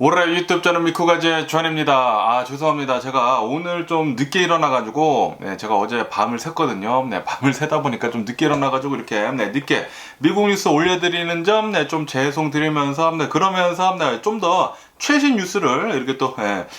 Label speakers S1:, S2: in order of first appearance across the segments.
S1: 올해 유튜브 저는 미쿠가지의 주한입니다. 죄송합니다. 제가 오늘 좀 늦게 일어나가지고, 제가 어제 밤을 샜거든요. 밤을 새다 보니까 좀 늦게 일어나가지고 이렇게, 늦게 미국 뉴스 올려드리는 점, 좀 죄송드리면서, 그러면서, 좀 더 최신 뉴스를 이렇게 또,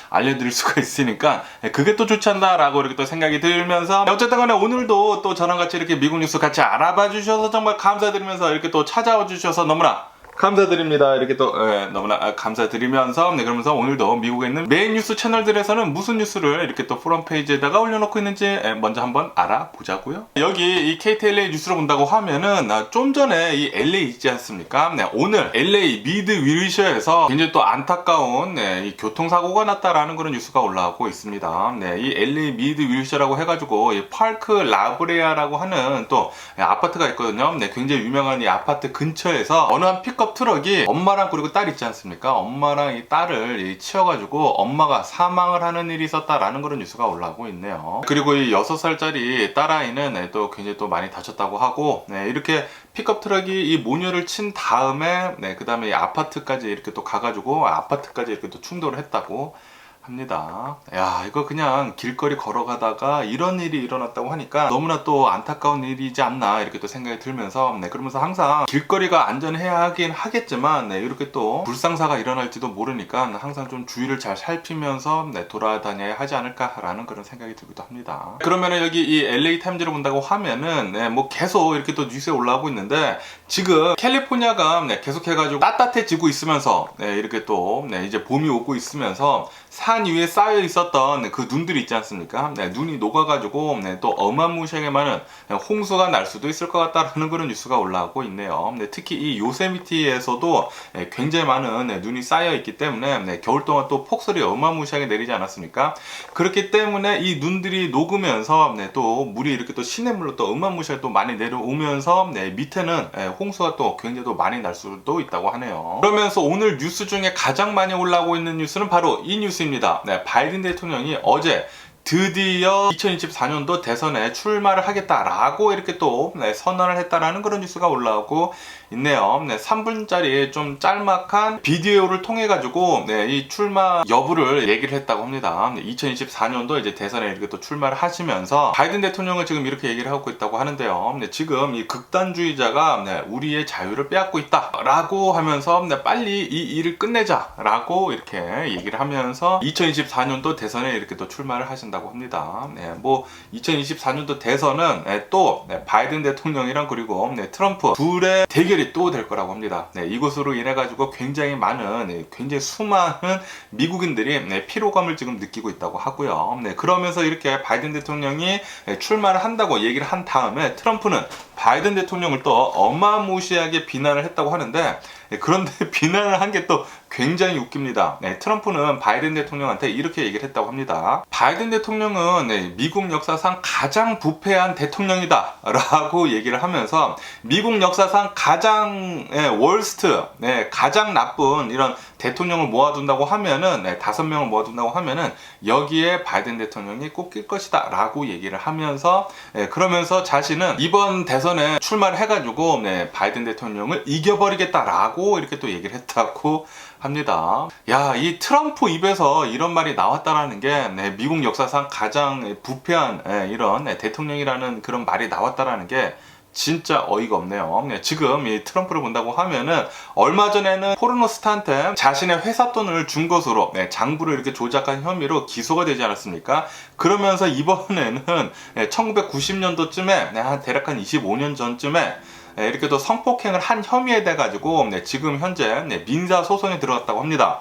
S1: 알려드릴 수가 있으니까, 그게 또 좋지 않나라고 이렇게 또 생각이 들면서, 어쨌든 간에 오늘도 또 저랑 같이 이렇게 미국 뉴스 같이 알아봐 주셔서 정말 감사드리면서 이렇게 또 찾아와 주셔서 너무나 감사드립니다. 이렇게 또 너무나 감사드리면서 그러면서 오늘도 미국에 있는 메인 뉴스 채널들에서는 무슨 뉴스를 이렇게 또 프롬 페이지에다가 올려놓고 있는지 먼저 한번 알아보자고요. 여기 이 KTLA 뉴스로 본다고 하면은 좀 전에 이 LA 있지 않습니까? 오늘 LA 미드 위셔에서 굉장히 또 안타까운 이 교통사고가 났다라는 그런 뉴스가 올라오고 있습니다. 이 LA 미드 위셔라고 해가지고 이 파크 라브레아라고 하는 또 아파트가 있거든요. 굉장히 유명한 이 아파트 근처에서 어느 한 픽업 트럭이 엄마랑 그리고 딸 있지 않습니까? 엄마랑 이 딸을 치여가지고 엄마가 사망을 하는 일이 있었다라는 그런 뉴스가 올라오고 있네요. 그리고 이 6살짜리 딸아이는 또 굉장히 또 많이 다쳤다고 하고, 이렇게 픽업 트럭이 이 모녀를 친 다음에, 그 다음에 이 아파트까지 이렇게 또 가가지고 아파트까지 이렇게 또 충돌을 했다고 합니다. 야, 이거 그냥 길거리 걸어가다가 이런 일이 일어났다고 하니까 너무나 또 안타까운 일이지 않나 이렇게 또 생각이 들면서 그러면서 항상 길거리가 안전해야 하긴 하겠지만 이렇게 또 불상사가 일어날지도 모르니까 항상 좀 주의를 잘 살피면서 돌아다녀야 하지 않을까라는 그런 생각이 들기도 합니다. 그러면은 여기 이 LA 타임즈를 본다고 하면은 뭐 계속 이렇게 또 뉴스에 올라오고 있는데, 지금 캘리포니아가 계속해가지고 따뜻해지고 있으면서 이렇게 또 이제 봄이 오고 있으면서 산 위에 쌓여 있었던 그 눈들이 있지 않습니까? 눈이 녹아가지고 또 어마무시하게 많은 홍수가 날 수도 있을 것 같다라는 그런 뉴스가 올라오고 있네요. 특히 이 요세미티에서도 굉장히 많은 눈이 쌓여 있기 때문에 겨울 동안 또 폭설이 어마무시하게 내리지 않았습니까? 그렇기 때문에 이 눈들이 녹으면서 또 물이 이렇게 또 시냇물로 또 어마무시하게 또 많이 내려오면서 밑에는 홍수가 또 굉장히 또 많이 날 수도 있다고 하네요. 그러면서 오늘 뉴스 중에 가장 많이 올라오고 있는 뉴스는 바로 이 뉴스입니다. 바이든 대통령이 어제 드디어 2024년도 대선에 출마를 하겠다라고 이렇게 또 선언을 했다라는 그런 뉴스가 올라오고 있네요. 3분짜리 좀 짤막한 비디오를 통해 가지고 이 출마 여부를 얘기를 했다고 합니다. 2024년도 이제 대선에 이렇게 또 출마를 하시면서 바이든 대통령은 지금 이렇게 얘기를 하고 있다고 하는데요. 지금 이 극단주의자가 우리의 자유를 빼앗고 있다라고 하면서 빨리 이 일을 끝내자라고 이렇게 얘기를 하면서 2024년도 대선에 이렇게 또 출마를 하신다고 합니다. 뭐 2024년도 대선은 또 바이든 대통령이랑 그리고 트럼프 둘의 대결이 또 될 거라고 합니다. 이것으로 인해 가지고 굉장히 많은 굉장히 수많은 미국인들이 피로감을 지금 느끼고 있다고 하고요. 그러면서 이렇게 바이든 대통령이 출마를 한다고 얘기를 한 다음에 트럼프는 바이든 대통령을 또 어마무시하게 비난을 했다고 하는데, 그런데 비난을 한 게 또 굉장히 웃깁니다. 트럼프는 바이든 대통령한테 이렇게 얘기를 했다고 합니다. 바이든 대통령은 미국 역사상 가장 부패한 대통령이다 라고 얘기를 하면서 미국 역사상 가장 월스트, 가장 나쁜 이런 대통령을 모아둔다고 하면은 5명을 모아둔다고 하면은 여기에 바이든 대통령이 꼽힐 것이다 라고 얘기를 하면서, 그러면서 자신은 이번 대선에 출마를 해가지고 바이든 대통령을 이겨버리겠다라고 이렇게 또 얘기를 했다고 합니다. 야, 이 트럼프 입에서 이런 말이 나왔다라는 게 미국 역사상 가장 부패한 이런 대통령이라는 그런 말이 나왔다라는 게 진짜 어이가 없네요. 지금 이 트럼프를 본다고 하면은 얼마 전에는 포르노 스타한테 자신의 회사 돈을 준 것으로 장부를 이렇게 조작한 혐의로 기소가 되지 않았습니까? 그러면서 이번에는 1990년도쯤에 대략 한 25년 전쯤에 이렇게 또 성폭행을 한 혐의에 대해 가지고 지금 현재 민사 소송에 들어갔다고 합니다.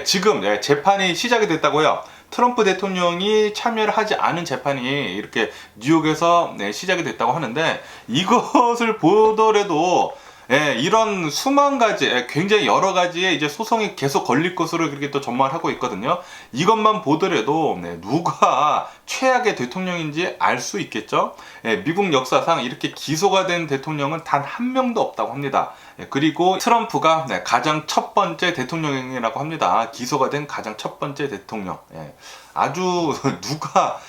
S1: 지금 재판이 시작이 됐다고요. 트럼프 대통령이 참여를 하지 않은 재판이 이렇게 뉴욕에서 시작이 됐다고 하는데, 이것을 보더라도 이런 수만 가지, 굉장히 여러 가지의 이제 소송이 계속 걸릴 것으로 그렇게 또 전망을 하고 있거든요. 이것만 보더라도 누가 최악의 대통령인지 알 수 있겠죠. 미국 역사상 이렇게 기소가 된 대통령은 단 한 명도 없다고 합니다. 그리고 트럼프가 가장 첫 번째 대통령이라고 합니다. 기소가 된 가장 첫 번째 대통령. 아주 누가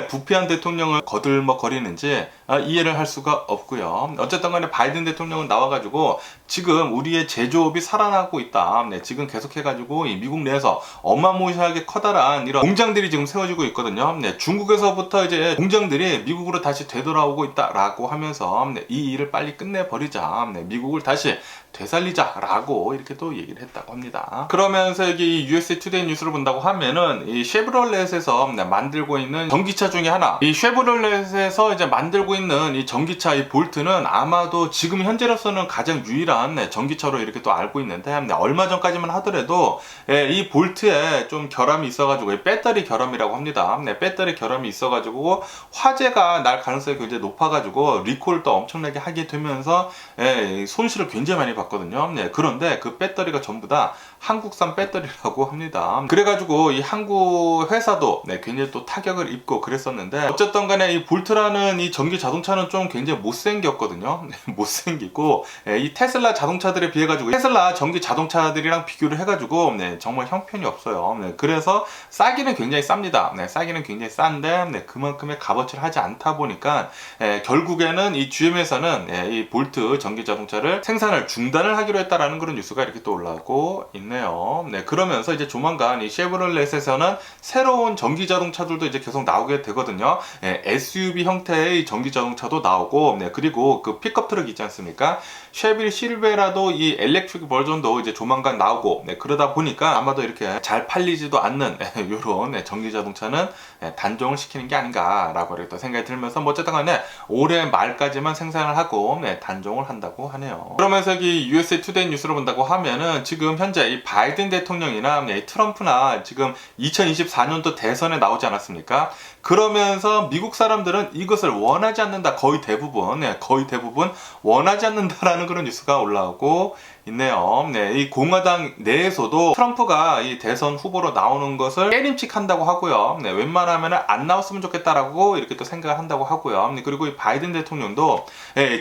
S1: 부패한 대통령을 거들먹거리는지 이해를 할 수가 없고요. 어쨌든 간에 바이든 대통령은 나와가지고 지금 우리의 제조업이 살아나고 있다. 지금 계속해가지고 이 미국 내에서 어마무시하게 커다란 이런 공장들이 지금 세워지고 있거든요. 중국에서부터 이제 공장들이 미국으로 다시 되돌아오고 있다라고 하면서 이 일을 빨리 끝내버리자. 미국을 다시 되살리자라고 이렇게 또 얘기를 했다고 합니다. 그러면서 여기 USA 투데이 뉴스를 본다고 하면은 이 쉐브롤렛에서 만들고 있는 전기차 중에 하나, 이 쉐브롤렛에서 이제 만들고 있는 이 전기차 이 볼트는 아마도 지금 현재로서는 가장 유일한 전기차로 이렇게 또 알고 있는데, 얼마 전까지만 하더라도 이 볼트에 좀 결함이 있어가지고 배터리 결함이라고 합니다. 배터리 결함이 있어가지고 화재가 날 가능성이 굉장히 높아가지고 리콜을 또 엄청나게 하게 되면서 손실을 굉장히 많이 봤거든요. 그런데 그 배터리가 전부 다 한국산 배터리라고 합니다. 그래가지고 이 한국 회사도 굉장히 또 타격을 입고 그랬었는데, 어쨌든 간에 이 볼트라는 이 전기 자동차는 좀 굉장히 못생겼거든요. 못생기고 이 테슬라 자동차들에 비해 가지고 테슬라 전기 자동차들이랑 비교를 해가지고 정말 형편이 없어요. 그래서 싸기는 굉장히 쌉니다. 싸기는 굉장히 싼데 그만큼의 값어치를 하지 않다 보니까 결국에는 이 GM에서는 이 볼트 전기 자동차를 생산을 중단을 하기로 했다라는 그런 뉴스가 이렇게 또 올라오고 있네요. 그러면서 이제 조만간 이 쉐브롤렛에서는 새로운 전기 자동차들도 이제 계속 나오게 되거든요. SUV 형태의 전기 자동차도 나오고, 그리고 그 픽업 트럭 있지 않습니까? 쉐비 실베라도 이 엘렉트릭 버전도 이제 조만간 나오고, 그러다 보니까 아마도 이렇게 잘 팔리지도 않는 이런 전기 자동차는 단종을 시키는 게 아닌가라고 이렇게 또 생각이 들면서, 뭐 어쨌든 간에 올해 말까지만 생산을 하고 단종을 한다고 하네요. 그러면서 여기 USA 투데이 뉴스를 본다고 하면은 지금 현재 이 바이든 대통령이나 트럼프나 지금 2024년도 대선에 나오지 않았습니까? 그러면서 미국 사람들은 이것을 원하지 않는다. 거의 대부분 원하지 않는다라는 그런 뉴스가 올라오고 있네요. 이 공화당 내에서도 트럼프가 이 대선 후보로 나오는 것을 깨림칙한다고 하고요. 웬만하면 안 나왔으면 좋겠다라고 이렇게 또 생각을 한다고 하고요. 그리고 이 바이든 대통령도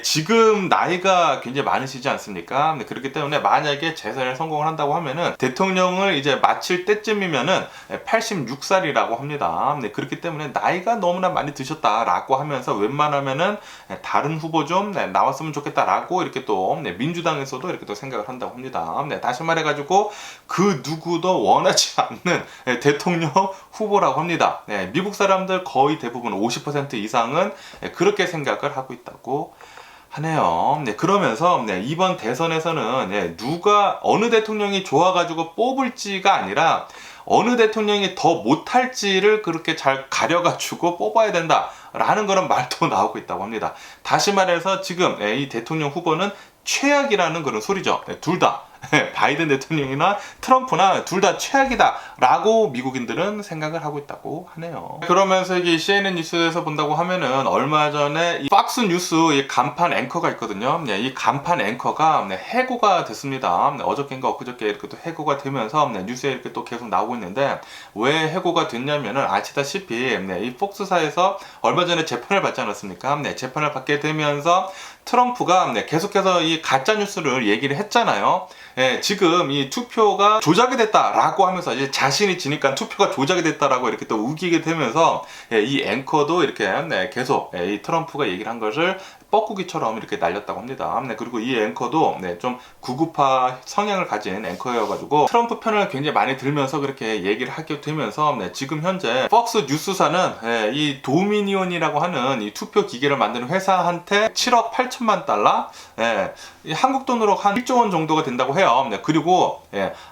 S1: 지금 나이가 굉장히 많으시지 않습니까? 그렇기 때문에 만약에 재선에 성공을 한다고 하면은 대통령을 이제 마칠 때쯤이면은 86살이라고 합니다. 그렇기 때문에 나이가 너무나 많이 드셨다라고 하면서 웬만하면은 다른 후보 좀 나왔으면 좋겠다라고 이렇게 또 민주당에서도 이렇게 또 생각을 한다고 합니다. 다시 말해가지고 그 누구도 원하지 않는 대통령 후보라고 합니다. 미국 사람들 거의 대부분 50% 이상은 그렇게 생각을 하고 있다고 하네요. 그러면서 이번 대선에서는 누가 어느 대통령이 좋아가지고 뽑을지가 아니라 어느 대통령이 더 못할지를 그렇게 잘 가려가지고 뽑아야 된다라는 그런 말도 나오고 있다고 합니다. 다시 말해서 지금 이 대통령 후보는 최악이라는 그런 소리죠. 둘 다. 바이든 대통령이나 트럼프나 둘 다 최악이다 라고 미국인들은 생각을 하고 있다고 하네요. 그러면서 이게 CNN 뉴스에서 본다고 하면은 얼마 전에 이 박스 뉴스 이 간판 앵커가 있거든요. 이 간판 앵커가 해고가 됐습니다. 어저께인가 엊그저께 이렇게 또 해고가 되면서 뉴스에 이렇게 또 계속 나오고 있는데, 왜 해고가 됐냐면은 아시다시피 이 폭스사에서 얼마 전에 재판을 받지 않았습니까? 재판을 받게 되면서 트럼프가 계속해서 이 가짜 뉴스를 얘기를 했잖아요. 지금 이 투표가 조작이 됐다라고 하면서 이제 자신이 지니까 투표가 조작이 됐다라고 이렇게 또 우기게 되면서 이 앵커도 이렇게 계속 이 트럼프가 얘기를 한 것을 뻐꾸기처럼 이렇게 날렸다고 합니다. 그리고 이 앵커도 좀 구구파 성향을 가진 앵커여가지고 트럼프 편을 굉장히 많이 들면서 그렇게 얘기를 하게 되면서 지금 현재 폭스 뉴스사는 이 도미니온이라고 하는 이 투표 기계를 만드는 회사한테 7억 8천만 달러, 한국 돈으로 한 1조 원 정도가 된다고 해요. 그리고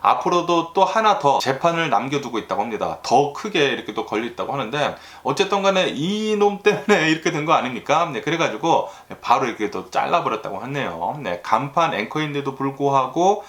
S1: 앞으로도 또 하나 더 재판을 남겨두고 있다고 합니다. 더 크게 이렇게 또 걸려 있다고 하는데, 어쨌든 간에 이놈 때문에 이렇게 된 거 아닙니까? 그래가지고 바로 이렇게 또 잘라버렸다고 하네요. 간판 앵커인데도 불구하고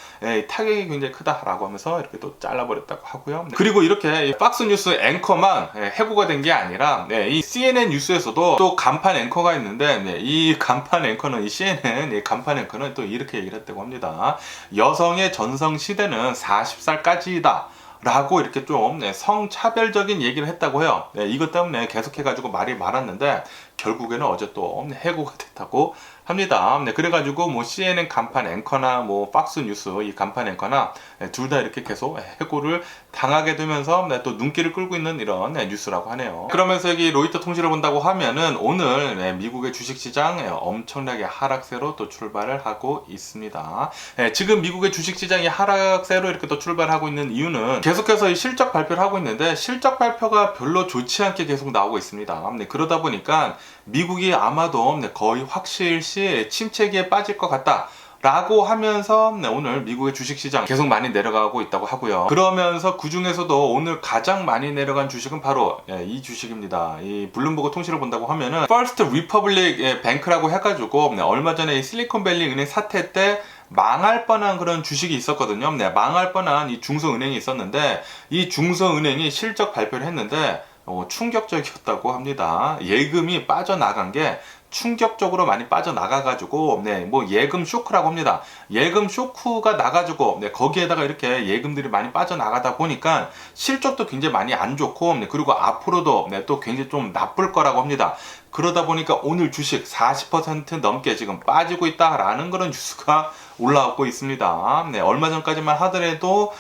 S1: 타격이 굉장히 크다라고 하면서 이렇게 또 잘라버렸다고 하고요. 그리고 이렇게 박스 뉴스 앵커만 해고가 된 게 아니라 이 CNN 뉴스에서도 또 간판 앵커가 있는데, 이 간판 앵커는 이 CNN 이 간판 앵커는 또 이렇게 얘기를 했다고 합니다. 여성의 전성 시대는 40살까지이다 라고 이렇게 좀 성차별적인 얘기를 했다고 해요. 이것 때문에 계속해가지고 말이 많았는데 결국에는 어제 또 해고가 됐다고 합니다. 네, 그래가지고 뭐 CNN 간판 앵커나 뭐 박스 뉴스 이 간판 앵커나 둘 다 이렇게 계속 해고를 당하게 되면서 또 눈길을 끌고 있는 이런 뉴스라고 하네요. 그러면서 여기 로이터 통신을 본다고 하면은 오늘 미국의 주식시장 엄청나게 하락세로 또 출발을 하고 있습니다. 지금 미국의 주식시장이 하락세로 이렇게 또 출발하고 있는 이유는 계속해서 이 실적 발표를 하고 있는데 실적 발표가 별로 좋지 않게 계속 나오고 있습니다. 그러다 보니까 미국이 아마도 거의 확실시 침체기에 빠질 것 같다 라고 하면서 오늘 미국의 주식시장 계속 많이 내려가고 있다고 하고요. 그러면서 그 중에서도 오늘 가장 많이 내려간 주식은 바로 이 주식입니다. 이 블룸버그 통신을 본다고 하면은 First Republic Bank라고 해가지고 얼마 전에 이 실리콘밸리 은행 사태 때 망할 뻔한 그런 주식이 있었거든요. 망할 뻔한 이 중소은행이 있었는데 이 중소은행이 실적 발표를 했는데 충격적이었다고 합니다. 예금이 빠져나간 게 충격적으로 많이 빠져나가가지고 뭐 예금 쇼크라고 합니다. 예금 쇼크가 나가지고 거기에다가 이렇게 예금들이 많이 빠져나가다 보니까 실적도 굉장히 많이 안 좋고 그리고 앞으로도 또 굉장히 좀 나쁠 거라고 합니다. 그러다 보니까 오늘 주식 40% 넘게 지금 빠지고 있다라는 그런 뉴스가 올라오고 있습니다. 얼마 전까지만 하더라도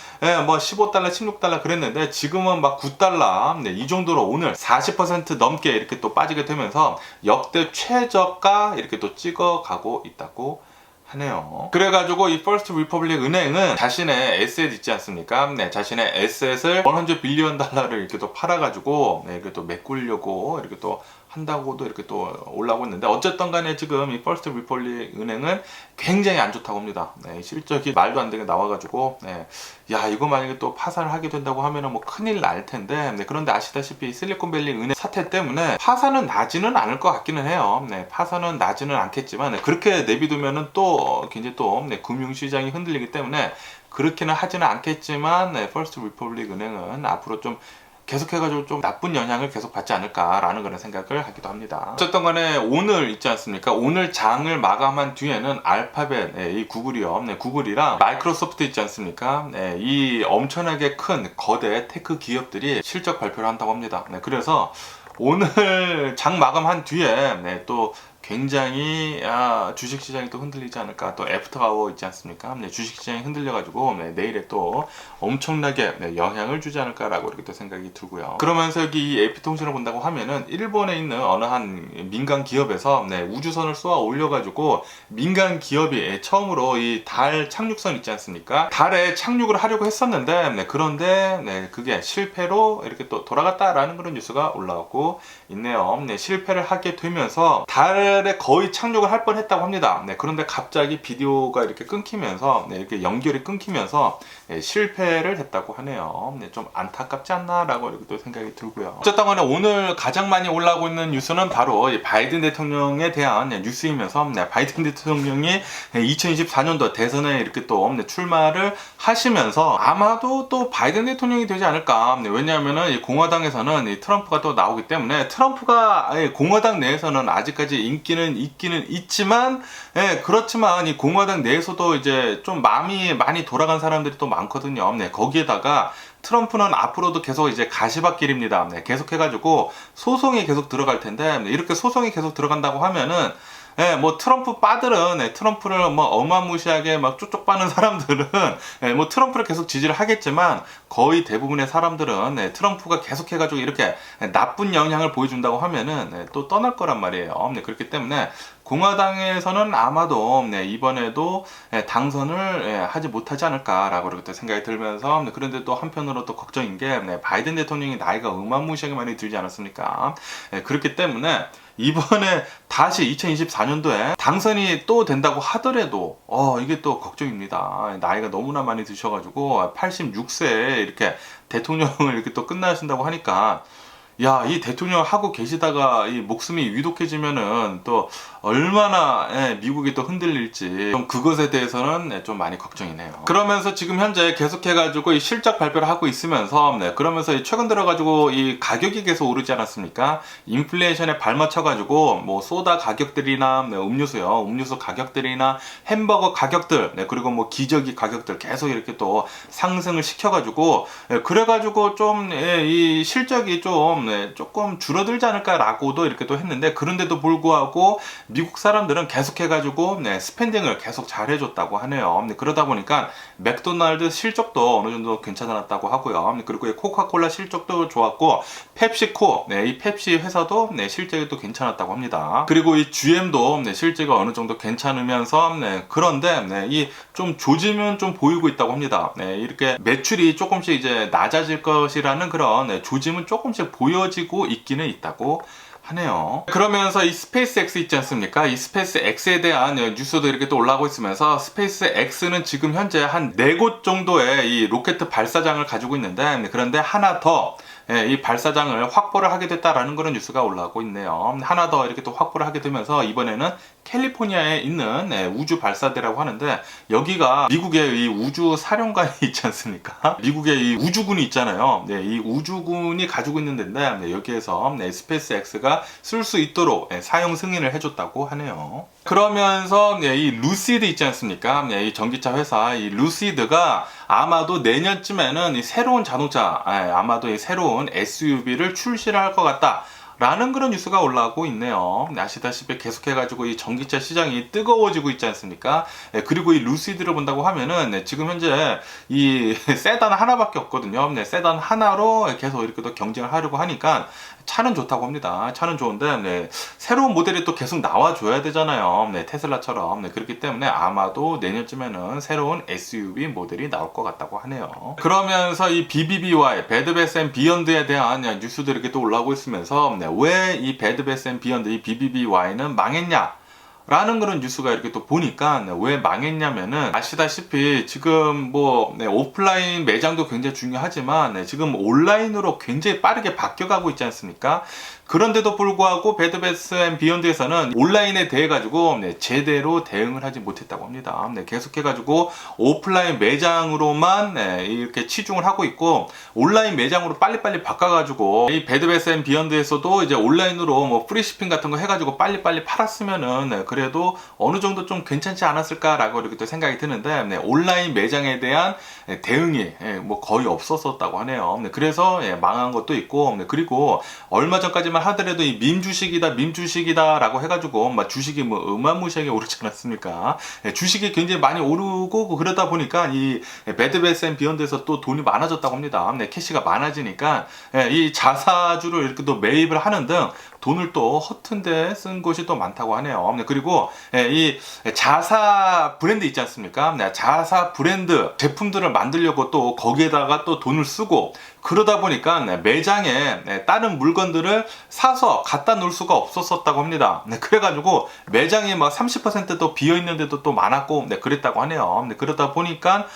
S1: 뭐 15달러, 16달러 그랬는데 지금은 막 9달러 이 정도로 오늘 40% 넘게 이렇게 또 빠지게 되면서 역대 최저가 이렇게 또 찍어가고 있다고 하네요. 그래가지고 이 퍼스트 리퍼블릭 은행은 자신의 에셋 있지 않습니까? 자신의 에셋을 100 빌리언 달러를 이렇게 또 팔아가지고 이렇게 또 메꾸려고 이렇게 또 한다고도 이렇게 또 올라오고 있는데 어쨌든 간에 지금 이 퍼스트 리퍼블릭 은행은 굉장히 안 좋다고 합니다. 실적이 말도 안 되게 나와가지고 야 이거 만약에 또 파산을 하게 된다고 하면은 뭐 큰일 날 텐데 그런데 아시다시피 실리콘밸리 은행 사태 때문에 파산은 나지는 않을 것 같기는 해요. 파산은 나지는 않겠지만 그렇게 내비두면은 또 굉장히 또 금융시장이 흔들리기 때문에 그렇게는 하지는 않겠지만 퍼스트 리퍼블릭 은행은 앞으로 좀 계속해가지고 좀 나쁜 영향을 계속 받지 않을까라는 그런 생각을 하기도 합니다. 어쨌든 간에 오늘 있지 않습니까? 오늘 장을 마감한 뒤에는 알파벳, 이 구글이요. 구글이랑 마이크로소프트 있지 않습니까? 이 엄청나게 큰 거대 테크 기업들이 실적 발표를 한다고 합니다. 그래서 오늘 장 마감한 뒤에 또 굉장히 주식시장이 또 흔들리지 않을까. 또 애프터아워 있지 않습니까? 주식시장이 흔들려가지고 내일에 또 엄청나게 영향을 주지 않을까라고 이렇게 또 생각이 들고요. 그러면서 여기 이 AP통신을 본다고 하면은 일본에 있는 어느 한 민간 기업에서 우주선을 쏘아 올려가지고 민간 기업이 처음으로 이 달 착륙선 있지 않습니까? 달에 착륙을 하려고 했었는데 그런데 그게 실패로 이렇게 또 돌아갔다라는 그런 뉴스가 올라오고 있네요. 실패를 하게 되면서 달에 거의 착륙을 할 뻔했다고 합니다. 그런데 갑자기 비디오가 이렇게 끊기면서 이렇게 연결이 끊기면서 실패를 했다고 하네요. 좀 안타깝지 않나라고 이렇게 또 생각이 들고요. 어쨌든 간에 오늘 가장 많이 올라오고 있는 뉴스는 바로 바이든 대통령에 대한 뉴스이면서 바이든 대통령이 2024년도 대선에 이렇게 또 출마를 하시면서 아마도 또 바이든 대통령이 되지 않을까. 왜냐하면은 공화당에서는 이 트럼프가 또 나오기 때문에 트럼프가 공화당 내에서는 아직까지 인기는 있기는 있지만 그렇지만 이 공화당 내에서도 이제 좀 마음이 많이 돌아간 사람들이 또 많거든요. 거기에다가 트럼프는 앞으로도 계속 이제 가시밭길입니다. 계속 해가지고 소송이 계속 들어갈 텐데 이렇게 소송이 계속 들어간다고 하면은 뭐 트럼프 빠들은 트럼프를 뭐 어마무시하게 막 쪽쪽 빠는 사람들은 뭐 트럼프를 계속 지지를 하겠지만 거의 대부분의 사람들은 트럼프가 계속 해가지고 이렇게 나쁜 영향을 보여준다고 하면은 또 떠날 거란 말이에요. 그렇기 때문에 공화당에서는 아마도 이번에도 당선을 하지 못하지 않을까라고 이렇게 생각이 들면서 그런데 또 한편으로 또 걱정인 게 바이든 대통령이 나이가 어마무시하게 많이 들지 않았습니까? 그렇기 때문에 이번에 다시 2024년도에 당선이 또 된다고 하더라도 이게 또 걱정입니다. 나이가 너무나 많이 드셔가지고 86세에 이렇게 대통령을 이렇게 또 끝나신다고 하니까 야, 이 대통령 하고 계시다가 이 목숨이 위독해지면은 또 얼마나 미국이 또 흔들릴지 좀 그것에 대해서는 좀 많이 걱정이네요. 그러면서 지금 현재 계속해가지고 이 실적 발표를 하고 있으면서 그러면서 최근 들어가지고 이 가격이 계속 오르지 않았습니까? 인플레이션에 발맞춰가지고 뭐 소다 가격들이나 음료수요, 음료수 가격들이나 햄버거 가격들 그리고 뭐 기저귀 가격들 계속 이렇게 또 상승을 시켜가지고 그래가지고 좀 이 실적이 좀 조금 줄어들지 않을까라고도 이렇게 또 했는데 그런데도 불구하고 미국 사람들은 계속해가지고 스pen딩을 계속 잘 해줬다고 하네요. 그러다 보니까 맥도날드 실적도 어느 정도 괜찮았다고 하고요. 그리고 이 코카콜라 실적도 좋았고 펩시코, 이 펩시 회사도 실적도 괜찮았다고 합니다. 그리고 이 GM도 실제가 어느 정도 괜찮으면서 그런데 이 좀 조짐은 좀 보이고 있다고 합니다. 이렇게 매출이 조금씩 이제 낮아질 것이라는 그런 조짐은 조금씩 보여지고 있기는 있다고 하네요. 그러면서 이 스페이스 X 있지 않습니까? 이 스페이스 X에 대한 뉴스도 이렇게 또 올라오고 있으면서 스페이스 X는 지금 현재 한 4곳 정도의 이 로켓 발사장을 가지고 있는데, 그런데 하나 더 이 발사장을 확보를 하게 됐다라는 그런 뉴스가 올라오고 있네요. 하나 더 이렇게 또 확보를 하게 되면서 이번에는 캘리포니아에 있는 우주 발사대라고 하는데, 여기가 미국의 이 우주 사령관이 있지 않습니까? 미국의 이 우주군이 있잖아요. 이 우주군이 가지고 있는 데인데, 여기에서 스페이스 X가 쓸 수 있도록 사용 승인을 해줬다고 하네요. 그러면서 이 루시드 있지 않습니까? 이 전기차 회사 이 루시드가 아마도 내년쯤에는 이 새로운 자동차, 아마도 이 새로운 SUV를 출시를 할 것 같다 라는 그런 뉴스가 올라오고 있네요. 아시다시피 계속해가지고 이 전기차 시장이 뜨거워지고 있지 않습니까? 그리고 이 루시드를 본다고 하면은 지금 현재 이 세단 하나밖에 없거든요. 세단 하나로 계속 이렇게 또 경쟁을 하려고 하니까 차는 좋다고 합니다. 차는 좋은데 새로운 모델이 또 계속 나와줘야 되잖아요. 테슬라처럼. 그렇기 때문에 아마도 내년쯤에는 새로운 SUV 모델이 나올 것 같다고 하네요. 그러면서 이 BBBY, 배드 베스 앤 비욘드에 대한 뉴스들이 이렇게 또 올라오고 있으면서 왜 이 배드 베스 앤 비욘드, 이 BBBY는 망했냐? 라는 그런 뉴스가 이렇게 또 보니까 왜 망했냐면은 아시다시피 지금 뭐 오프라인 매장도 굉장히 중요하지만 지금 온라인으로 굉장히 빠르게 바뀌어가고 있지 않습니까? 그런데도 불구하고 배드 베스 앤 비욘드에서는 온라인에 대해 가지고 제대로 대응을 하지 못했다고 합니다. 계속해 가지고 오프라인 매장으로만 이렇게 치중을 하고 있고 온라인 매장으로 빨리빨리 바꿔 가지고 이 배드 베스 앤 비욘드에서도 이제 온라인으로 뭐 프리시핑 같은 거 해 가지고 빨리빨리 팔았으면은 그래도 어느 정도 좀 괜찮지 않았을까라고 이렇게 또 생각이 드는데 온라인 매장에 대한 대응이 뭐 거의 없었었다고 하네요. 그래서 망한 것도 있고 그리고 얼마 전까지만 하더라도 이 밈 주식이다 라고 해가지고 막 주식이 뭐 어마무시하게 오르지 않았습니까? 주식이 굉장히 많이 오르고 그러다 보니까 이 배드 베스 앤 비욘드에서 또 돈이 많아졌다고 합니다. 캐시가 많아지니까 이 자사주를 이렇게 또 매입을 하는 등 돈을 또 허튼데 쓴 곳이 또 많다고 하네요. 그리고 이 자사 브랜드 있지 않습니까? 자사 브랜드 제품들을 만들려고 또 거기에다가 또 돈을 쓰고 그러다 보니까 매장에 다른 물건들을 사서 갖다 놓을 수가 없었다고 합니다. 그래가지고 매장이 막 30%도 비어있는데도 또 많았고 그랬다고 하네요. 그러다 보니까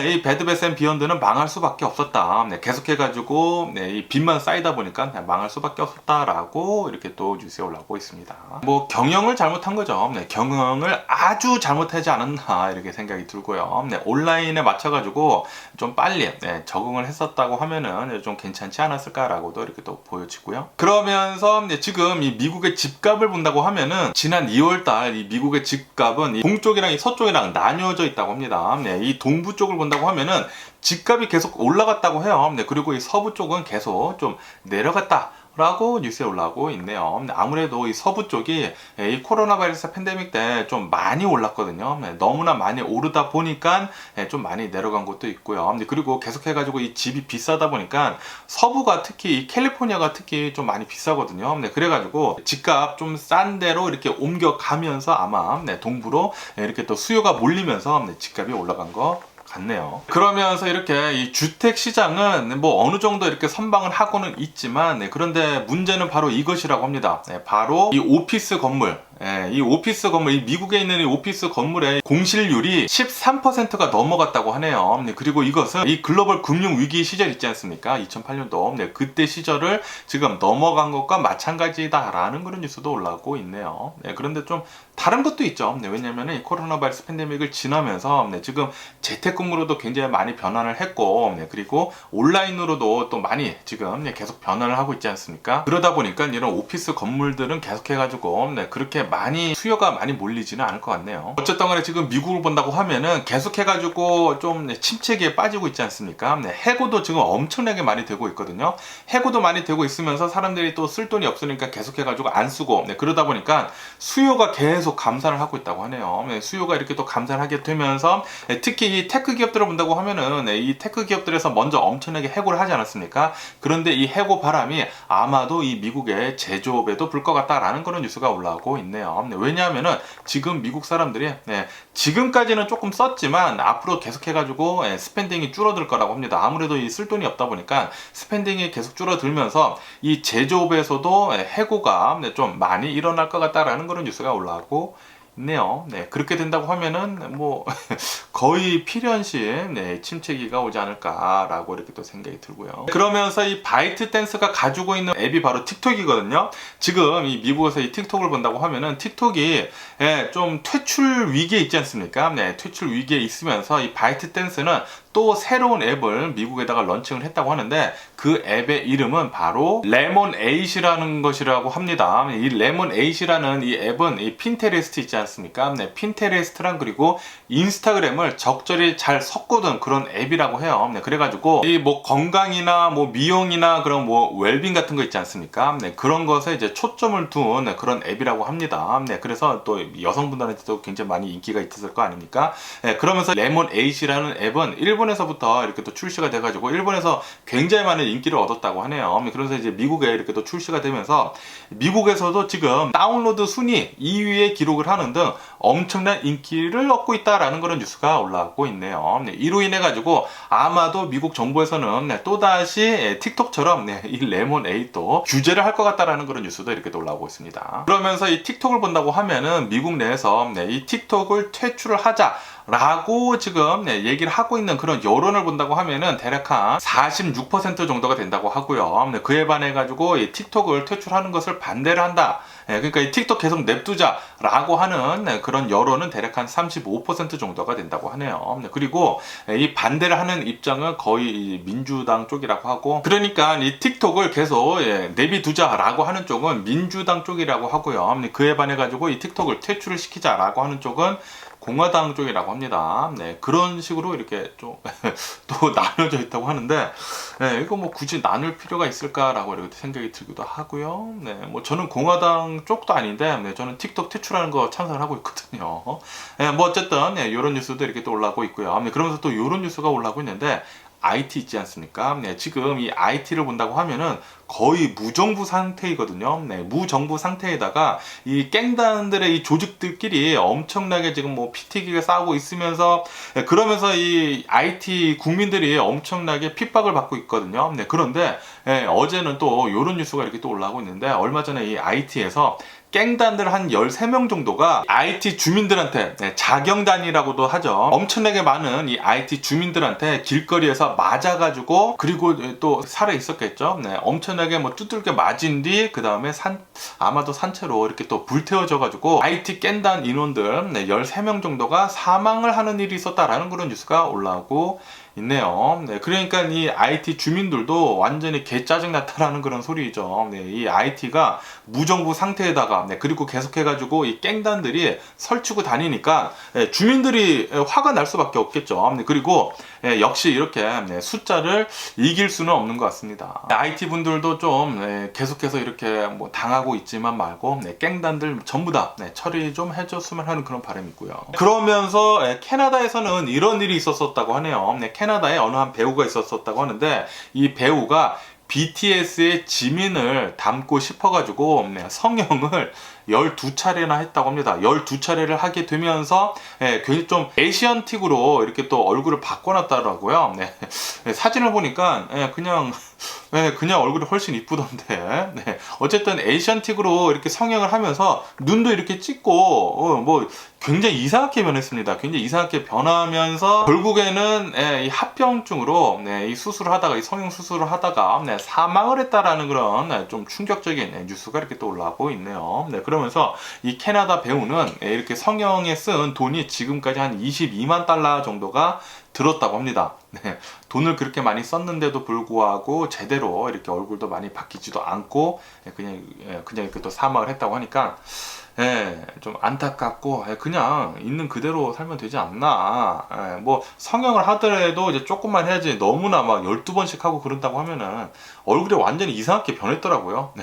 S1: 이 배드 베스 앤 비욘드는 망할 수밖에 없었다. 계속해가지고 이 빚만 쌓이다 보니까 망할 수밖에 없었다라고 이렇게 또 뉴스에 올라오고 있습니다. 뭐 경영을 잘못한 거죠. 경영을 아주 잘못하지 않았나 이렇게 생각이 들고요. 온라인에 맞춰가지고 좀 빨리 적응을 했었다고 하면은 좀 괜찮지 않았을까라고도 이렇게 또 보여지고요. 그러면서 지금 이 미국의 집값을 본다고 하면은 지난 2월달 이 미국의 집값은 이 동쪽이랑 이 서쪽이랑 나뉘어져 있다고 합니다. 이 동부 쪽을 본다고 하면은 집값이 계속 올라갔다고 해요. 그리고 이 서부 쪽은 계속 좀 내려갔다. 라고 뉴스에 올라오고 있네요. 아무래도 이 서부 쪽이 이 코로나 바이러스 팬데믹 때 좀 많이 올랐거든요. 너무나 많이 오르다 보니까 좀 많이 내려간 것도 있고요. 그리고 계속해가지고 이 집이 비싸다 보니까 서부가 특히 이 캘리포니아가 특히 좀 많이 비싸거든요. 그래가지고 집값 좀 싼 데로 이렇게 옮겨가면서 아마 동부로 이렇게 또 수요가 몰리면서 집값이 올라간 거 같네요. 그러면서 이렇게 이 주택 시장은 뭐 어느 정도 이렇게 선방을 하고는 있지만 그런데 문제는 바로 이것이라고 합니다. 바로 이 오피스 건물. 이 오피스 건물, 이 미국에 있는 이 오피스 건물의 공실률이 13%가 넘어갔다고 하네요. 그리고 이것은 이 글로벌 금융 위기 시절 있지 않습니까? 2008년도. 그때 시절을 지금 넘어간 것과 마찬가지다라는 그런 뉴스도 올라오고 있네요. 그런데 좀 다른 것도 있죠. 왜냐하면 이 코로나 바이러스 팬데믹을 지나면서 지금 재택근무로도 굉장히 많이 변화를 했고 그리고 온라인으로도 또 많이 지금 계속 변화를 하고 있지 않습니까? 그러다 보니까 이런 오피스 건물들은 계속해가지고 그렇게 많이 수요가 많이 몰리지는 않을 것 같네요. 어쨌든 간에 지금 미국을 본다고 하면은 계속해가지고 좀 침체기에 빠지고 있지 않습니까? 해고도 지금 엄청나게 많이 되고 있거든요. 해고도 많이 되고 있으면서 사람들이 또 쓸 돈이 없으니까 계속해가지고 안 쓰고, 그러다 보니까 수요가 계속 감산을 하고 있다고 하네요. 수요가 이렇게 또 감산을 하게 되면서 특히 이 테크 기업들을 본다고 하면은 이 테크 기업들에서 먼저 엄청나게 해고를 하지 않았습니까? 그런데 이 해고 바람이 아마도 이 미국의 제조업에도 불 것 같다라는 그런 뉴스가 올라오고 있네요. 왜냐하면은 지금 미국 사람들이 지금까지는 조금 썼지만 앞으로 계속해가지고 스pen딩이 줄어들 거라고 합니다. 아무래도 이 쓸 돈이 없다 보니까 스pen딩이 계속 줄어들면서 이 제조업에서도 해고가 좀 많이 일어날 것 같다라는 그런 뉴스가 올라오고 있네요. 그렇게 된다고 하면은 뭐 거의 필연시 침체기가 오지 않을까라고 이렇게 또 생각이 들고요. 그러면서 이 바이트 댄스가 가지고 있는 앱이 바로 틱톡이거든요. 지금 이 미국에서 이 틱톡을 본다고 하면은 틱톡이 좀 퇴출 위기에 있지 않습니까? 퇴출 위기에 있으면서 이 바이트 댄스는 또 새로운 앱을 미국에다가 런칭을 했다고 하는데 그 앱의 이름은 바로 레몬8이라는 것이라고 합니다. 이 레몬8이라는 이 앱은 이 핀테레스트 있지 않습니까? 핀테레스트랑 그리고 인스타그램을 적절히 잘 섞어둔 그런 앱이라고 해요. 그래가지고 이 뭐 건강이나 뭐 미용이나 그런 뭐 웰빙 같은 거 있지 않습니까? 그런 것에 이제 초점을 둔 그런 앱이라고 합니다. 그래서 또 여성분들한테도 굉장히 많이 인기가 있었을 거 아닙니까? 그러면서 레몬8이라는 앱은 일본에서부터 이렇게 또 출시가 돼가지고 일본에서 굉장히 많은 인기를 얻었다고 하네요. 그래서 이제 미국에 이렇게 또 출시가 되면서 미국에서도 지금 다운로드 순위 2위에 기록을 하는 등 엄청난 인기를 얻고 있다라는 그런 뉴스가 올라오고 있네요. 이로 인해 가지고 아마도 미국 정부에서는 또다시 틱톡처럼 이 레몬8도 규제를 할 것 같다라는 그런 뉴스도 이렇게 또 올라오고 있습니다. 그러면서 이 틱톡을 본다고 하면은 미국 내에서 이 틱톡을 퇴출을 하자 라고 지금 얘기를 하고 있는 그런 여론을 본다고 하면은 대략 한 46% 정도가 된다고 하고요. 그에 반해 가지고 이 틱톡을 퇴출하는 것을 반대를 한다. 그러니까 이 틱톡 계속 냅두자라고 하는 그런 여론은 대략 한 35% 정도가 된다고 하네요. 그리고 이 반대를 하는 입장은 거의 민주당 쪽이라고 하고, 그러니까 이 틱톡을 계속 내비두자라고 하는 쪽은 민주당 쪽이라고 하고요. 그에 반해 가지고 이 틱톡을 퇴출을 시키자라고 하는 쪽은 공화당 쪽이라고 합니다. 그런 식으로 이렇게 좀 또 나눠져 있다고 하는데, 이거 뭐 굳이 나눌 필요가 있을까라고 이렇게 생각이 들기도 하고요. 뭐 저는 공화당 쪽도 아닌데, 저는 틱톡 퇴출하는 거 찬성을 하고 있거든요. 뭐 어쨌든 이런 뉴스도 이렇게 또 올라오고 있고요. 그러면서 또 이런 뉴스가 올라오고 있는데, IT 있지 않습니까? 지금 이 IT를 본다고 하면은 거의 무정부 상태이거든요. 무정부 상태에다가 이 갱단들의 이 조직들끼리 엄청나게 지금 뭐 피튀기가 싸우고 있으면서, 그러면서 이 IT 국민들이 엄청나게 핍박을 받고 있거든요. 그런데 어제는 또 이런 뉴스가 이렇게 또 올라오고 있는데, 얼마 전에 이 IT에서 갱단들 한 13명 정도가 IT 주민들한테, 자경단이라고도 하죠. 엄청나게 많은 이 IT 주민들한테 길거리에서 맞아가지고, 그리고 또 살아 있었겠죠. 엄청나게 뭐 두들겨 맞은 뒤, 그 다음에 아마도 산채로 이렇게 또 불태워져가지고 IT 갱단 인원들 13명 정도가 사망을 하는 일이 있었다라는 그런 뉴스가 올라오고 있네요. 그러니까 이 IT 주민들도 완전히 개 짜증났다라는 그런 소리죠. 이 IT가 무정부 상태에다가, 그리고 계속해가지고 이 갱단들이 설치고 다니니까 주민들이 화가 날 수밖에 없겠죠. 그리고 역시 이렇게 숫자를 이길 수는 없는 것 같습니다. IT 분들도 좀 계속해서 이렇게 뭐 당하고 있지만 말고 갱단들 전부 다 처리 좀 해줬으면 하는 그런 바람이 있고요. 그러면서 캐나다에서는 이런 일이 있었었다고 하네요. 캐나다에 어느 한 배우가 있었었다고 하는데, 이 배우가 BTS의 지민을 닮고 싶어가지고 성형을 12차례나 했다고 합니다. 12차례를 하게 되면서 괜히 좀 에이시안틱으로 이렇게 또 얼굴을 바꿔놨더라고요. 사진을 보니까 그냥 얼굴이 훨씬 이쁘던데. 어쨌든 에이시안틱으로 이렇게 성형을 하면서 눈도 이렇게 찍고 뭐 굉장히 이상하게 변했습니다. 굉장히 이상하게 변하면서 결국에는 이 합병증으로 이 수술을 하다가, 이 성형 수술을 하다가 사망을 했다라는 그런 좀 충격적인 뉴스가 이렇게 또 올라오고 있네요. 그러면서 이 캐나다 배우는 이렇게 성형에 쓴 돈이 지금까지 한 22만 달러 정도가 들었다고 합니다. 돈을 그렇게 많이 썼는데도 불구하고 제대로 이렇게 얼굴도 많이 바뀌지도 않고 그냥 이렇게 또 사망을 했다고 하니까, 좀 안타깝고 그냥 있는 그대로 살면 되지 않나. 뭐 성형을 하더라도 이제 조금만 해야지 너무나 막 12번씩 하고 그런다고 하면은 얼굴이 완전히 이상하게 변했더라고요.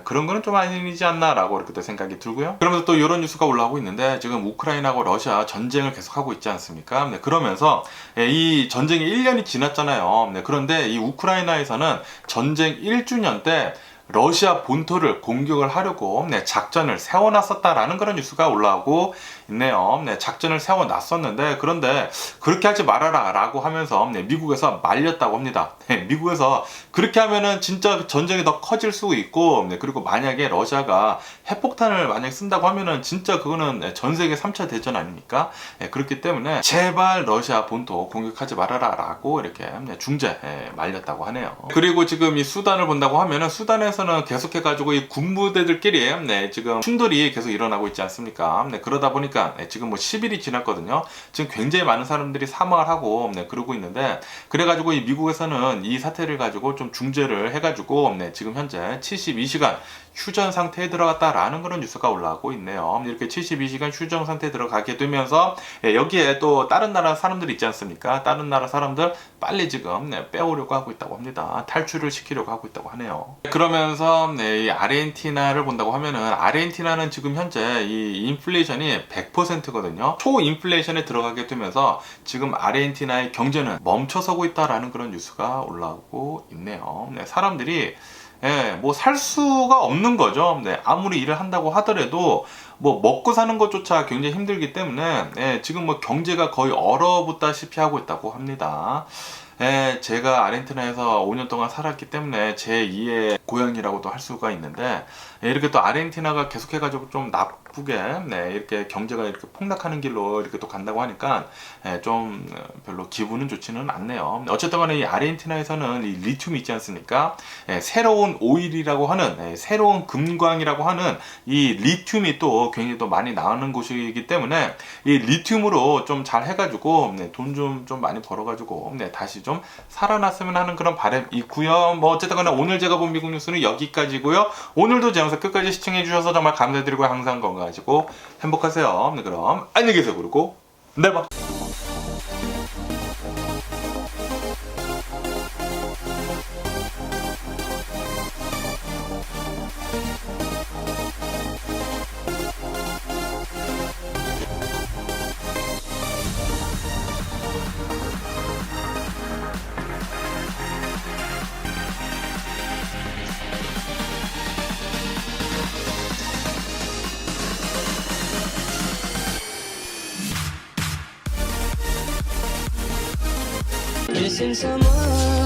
S1: 그런 거는 좀 아니지 않나라고 이렇게 또 생각이 들고요. 그러면서 또 이런 뉴스가 올라오고 있는데 지금 우크라이나하고 러시아 전쟁을 계속하고 있지 않습니까? 그러면서 이 전쟁이 1년이 지났잖아요. 그런데 이 우크라이나에서는 전쟁 1주년 때 러시아 본토를 공격을 하려고 작전을 세워놨었다라는 그런 뉴스가 올라오고 있네요. 작전을 세워놨었는데 그런데 그렇게 하지 말아라 라고 하면서 미국에서 말렸다고 합니다. 미국에서 그렇게 하면은 진짜 전쟁이 더 커질 수 있고 그리고 만약에 러시아가 핵폭탄을 만약 쓴다고 하면은 진짜 그거는 전 세계 3차 대전 아닙니까? 그렇기 때문에 제발 러시아 본토 공격하지 말아라 라고 이렇게 중재 말렸다고 하네요. 그리고 지금 이 수단을 본다고 하면은 수단에서는 계속해가지고 이 군부대들끼리 지금 충돌이 계속 일어나고 있지 않습니까? 그러다 보니까 지금 뭐 10일이 지났거든요. 지금 굉장히 많은 사람들이 사망을 하고 그러고 있는데 그래가지고 이 미국에서는 이 사태를 가지고 좀 중재를 해가지고 지금 현재 72시간 휴전 상태에 들어갔다라는 그런 뉴스가 올라오고 있네요. 이렇게 72시간 휴전 상태에 들어가게 되면서 여기에 또 다른 나라 사람들 있지 않습니까? 다른 나라 사람들 빨리 지금 빼오려고 하고 있다고 합니다. 탈출을 시키려고 하고 있다고 하네요. 그러면서 이 아르헨티나를 본다고 하면은 아르헨티나는 지금 현재 이 인플레이션이 100%거든요. 초인플레이션에 들어가게 되면서 지금 아르헨티나의 경제는 멈춰서고 있다라는 그런 뉴스가 올라오고 있네요. 사람들이 뭐 살 수가 없는 거죠. 아무리 일을 한다고 하더라도 뭐 먹고 사는 것조차 굉장히 힘들기 때문에 지금 뭐 경제가 거의 얼어붙다시피 하고 있다고 합니다. 제가 아르헨티나에서 5년 동안 살았기 때문에 제 2의 고향이라고도 할 수가 있는데 이렇게 또 아르헨티나가 계속해가지고 좀 나쁘게 이렇게 경제가 이렇게 폭락하는 길로 이렇게 또 간다고 하니까 좀 별로 기분은 좋지는 않네요. 어쨌든 간에 이 아르헨티나에서는 이 리튬이 있지 않습니까? 새로운 오일이라고 하는 새로운 금광이라고 하는 이 리튬이 또 굉장히 또 많이 나오는 곳이기 때문에 이 리튬으로 좀 잘 해가지고 돈 좀 많이 벌어가지고 다시 좀 살아났으면 하는 그런 바람이 있고요. 뭐 어쨌든 간에 오늘 제가 본 미국 뉴스는 여기까지고요. 오늘도 제 영상 끝까지 시청해 주셔서 정말 감사드리고 항상 건강하시고 행복하세요. 그럼 안녕히 계세요. 그리고 네 봐.
S2: Missing someone